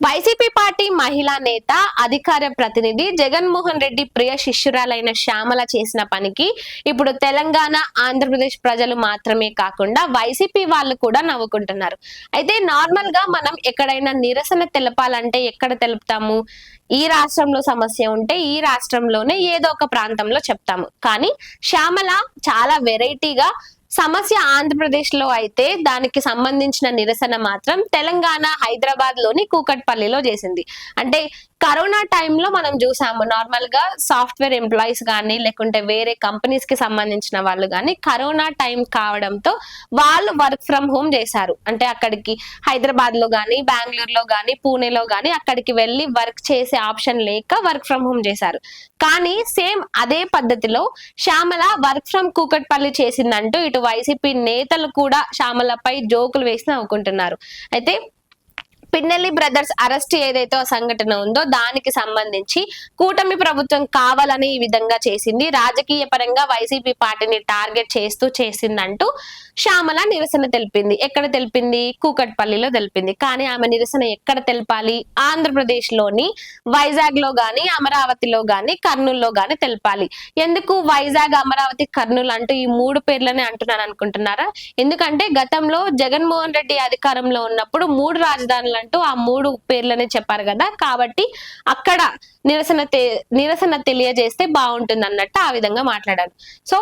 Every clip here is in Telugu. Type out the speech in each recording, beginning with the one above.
వైసీపీ పార్టీ మహిళా నేత అధికార ప్రతినిధి జగన్మోహన్ రెడ్డి ప్రియ శిష్యురాలైన శ్యామల చేసిన పనికి ఇప్పుడు తెలంగాణ ఆంధ్రప్రదేశ్ ప్రజలు మాత్రమే కాకుండా వైసీపీ వాళ్ళు కూడా నవ్వుకుంటున్నారు. అయితే నార్మల్ గా మనం ఎక్కడైనా నిరసన తెలపాలంటే ఎక్కడ తెలుపుతాము? ఈ రాష్ట్రంలో సమస్య ఉంటే ఈ రాష్ట్రంలోనే ఏదో ఒక ప్రాంతంలో చెప్తాము. కానీ శ్యామల చాలా వెరైటీగా సమస్య ఆంధ్రప్రదేశ్ లో అయితే దానికి సంబంధించిన నిరసన మాత్రం తెలంగాణ హైదరాబాద్ లోని కూకట్పల్లిలో చేసింది. అంటే కరోనా టైంలో మనం చూసాము, నార్మల్ గా సాఫ్ట్వేర్ ఎంప్లాయీస్ కానీ లేకుంటే వేరే కంపెనీస్ కి సంబంధించిన వాళ్ళు కానీ కరోనా టైం కావడంతో వాళ్ళు వర్క్ ఫ్రమ్ హోమ్ చేశారు. అంటే అక్కడికి హైదరాబాద్ లో కానీ బెంగళూరులో కానీ పూణేలో కానీ అక్కడికి వెళ్ళి వర్క్ చేసే ఆప్షన్ లేక వర్క్ ఫ్రమ్ హోమ్ చేశారు. కానీ సేమ్ అదే పద్ధతిలో శ్యామల వర్క్ ఫ్రమ్ కూకట్పల్లి చేసిందంటూ ఇటు వైసీపీ నేతలు కూడా శ్యామలపై జోకులు వేసి నవ్వుకుంటున్నారు. అయితే పిన్నెల్లి బ్రదర్స్ అరెస్ట్ ఏదైతే ఆ సంఘటన ఉందో దానికి సంబంధించి కూటమి ప్రభుత్వం కావాలని ఈ విధంగా చేసింది, రాజకీయ పరంగా వైసీపీ పార్టీని టార్గెట్ చేస్తూ చేసిందంటూ శ్యామల నిరసన తెలిపింది. ఎక్కడ తెలిపింది? కూకట్పల్లిలో తెలిపింది. కానీ ఆమె నిరసన ఎక్కడ తెలపాలి? ఆంధ్రప్రదేశ్ లోని వైజాగ్ లో గాని అమరావతిలో గాని కర్నూలులో గాని తెలపాలి. ఎందుకు వైజాగ్, అమరావతి, కర్నూలు అంటూ ఈ మూడు పేర్లనే అంటున్నాను అనుకుంటున్నారా? ఎందుకంటే గతంలో జగన్మోహన్ రెడ్డి అధికారంలో ఉన్నప్పుడు మూడు రాజధానులు అంటూ ఆ మూడు పేర్లనే చెప్పారు కదా, కాబట్టి అక్కడ నిరసన తెలియజేస్తే బాగుంటుంది అన్నట్టు ఆ విధంగా మాట్లాడారు. సో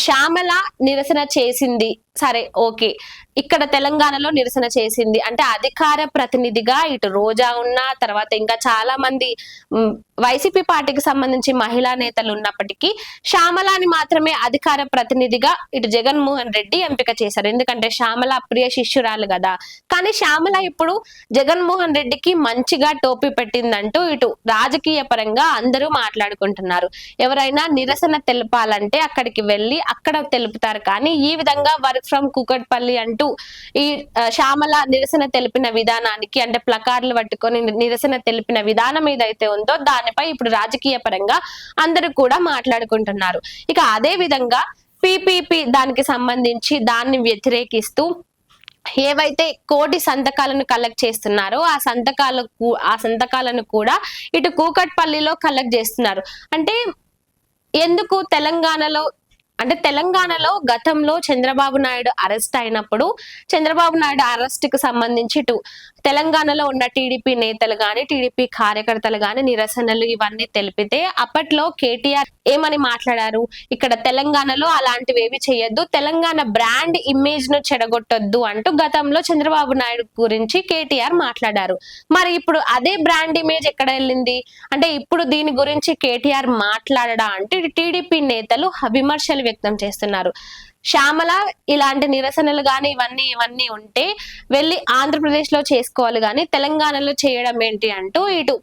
శ్యామల నిరసన చేసింది, సరే ఓకే, ఇక్కడ తెలంగాణలో నిరసన చేసింది అంటే అధికార ప్రతినిధిగా ఇటు రోజా ఉన్న తర్వాత ఇంకా చాలా మంది వైసీపీ పార్టీకి సంబంధించి మహిళా నేతలు ఉన్నప్పటికీ శ్యామలాని మాత్రమే అధికార ప్రతినిధిగా ఇటు జగన్మోహన్ రెడ్డి ఎంపిక చేశారు. ఎందుకంటే శ్యామల ప్రియ శిష్యురాలు కదా. కానీ శ్యామల ఇప్పుడు జగన్మోహన్ రెడ్డికి మంచిగా టోపీ పెట్టిందంటూ ఇటు రాజకీయ పరంగా అందరూ మాట్లాడుకుంటున్నారు. ఎవరైనా నిరసన తెలపాలంటే అక్కడికి వెళ్ళి అక్కడ తెలుపుతారు. కానీ ఈ విధంగా వర్క్ ఫ్రమ్ కూకట్పల్లి అంటూ ఈ శ్యామల నిరసన తెలిపిన విధానానికి, అంటే ప్లకార్డులు పట్టుకొని నిరసన తెలిపిన విధానం ఏదైతే ఉందో దానిపై ఇప్పుడు రాజకీయ పరంగా అందరూ కూడా మాట్లాడుకుంటున్నారు. ఇక అదే విధంగా పిపిపి దానికి సంబంధించి దాన్ని వ్యతిరేకిస్తూ ఏవైతే కోటి సంతకాలను కలెక్ట్ చేస్తున్నారో ఆ సంతకాలను కూడా ఇటు కూకట్పల్లిలో కలెక్ట్ చేస్తున్నారు. అంటే ఎందుకు తెలంగాణలో గతంలో చంద్రబాబు నాయుడు అరెస్ట్ అయినప్పుడు చంద్రబాబు నాయుడు అరెస్ట్ కి సంబంధించి ఇటు తెలంగాణలో ఉన్న టీడీపీ నేతలు గాని టీడీపీ కార్యకర్తలు గాని నిరసనలు ఇవన్నీ తెలిపితే అప్పట్లో కేటీఆర్ ఏమని మాట్లాడారు? ఇక్కడ తెలంగాణలో అలాంటివి ఏవి చేయొద్దు, తెలంగాణ బ్రాండ్ ఇమేజ్ ను చెడగొట్టొద్దు అంటూ గతంలో చంద్రబాబు నాయుడు గురించి కేటీఆర్ మాట్లాడారు. మరి ఇప్పుడు అదే బ్రాండ్ ఇమేజ్ ఎక్కడ వెళ్ళింది? అంటే ఇప్పుడు దీని గురించి కేటీఆర్ మాట్లాడడా అంటే టీడీపీ నేతలు విమర్శలు వ్యక్తం చేస్తున్నారు. శ్యామల ఇలాంటి నిరసనలు గాని ఇవన్నీ ఉంటే వెళ్ళి ఆంధ్రప్రదేశ్ లో చేసుకోవాలి గాని తెలంగాణలో చేయడం ఏంటి అంటూ ఇటు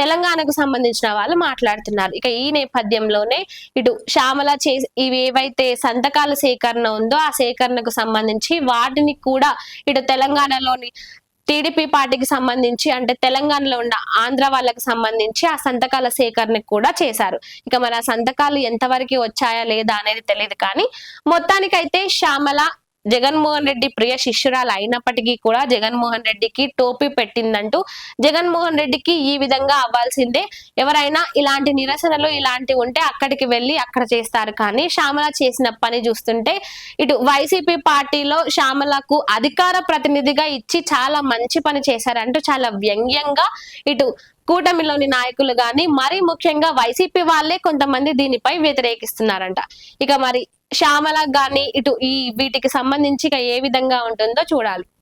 తెలంగాణకు సంబంధించిన వాళ్ళు మాట్లాడుతున్నారు. ఇక ఈ నేపథ్యంలోనే ఇటు శ్యామల ఇవి ఏవైతే సంతకాల సేకరణ ఉందో ఆ సేకరణకు సంబంధించి వాటిని కూడా ఇటు తెలంగాణలోని టీడీపీ పార్టీకి సంబంధించి అంటే తెలంగాణలో ఉన్న ఆంధ్ర వాళ్ళకి సంబంధించి ఆ సంతకాల సేకరణ కూడా చేశారు. ఇక మరి ఆ సంతకాలు ఎంతవరకు వచ్చాయా లేదా అనేది తెలియదు. కానీ మొత్తానికైతే శ్యామల జగన్మోహన్ రెడ్డి ప్రియ శిష్యురాలు అయినప్పటికీ కూడా జగన్మోహన్ రెడ్డికి టోపీ పెట్టిందంటూ జగన్మోహన్ రెడ్డికి ఈ విధంగా అవ్వాల్సిందే. ఎవరైనా ఇలాంటి నిరసనలు ఇలాంటివి ఉంటే అక్కడికి వెళ్ళి అక్కడ చేస్తారు. కానీ శ్యామల చేసిన పని చూస్తుంటే ఇటు వైసీపీ పార్టీలో శ్యామలకు అధికార ప్రతినిధిగా ఇచ్చి చాలా మంచి పని చేశారంటూ చాలా వ్యంగ్యంగా ఇటు కూటమిలోని నాయకులు గాని మరీ ముఖ్యంగా వైసీపీ వాళ్ళే కొంతమంది దీనిపై వ్యతిరేకిస్తున్నారంట. ఇక మరి శ్యామల గాని ఇటు వీటికి సంబంధించి ఇక ఏ విధంగా ఉంటుందో చూడాలి.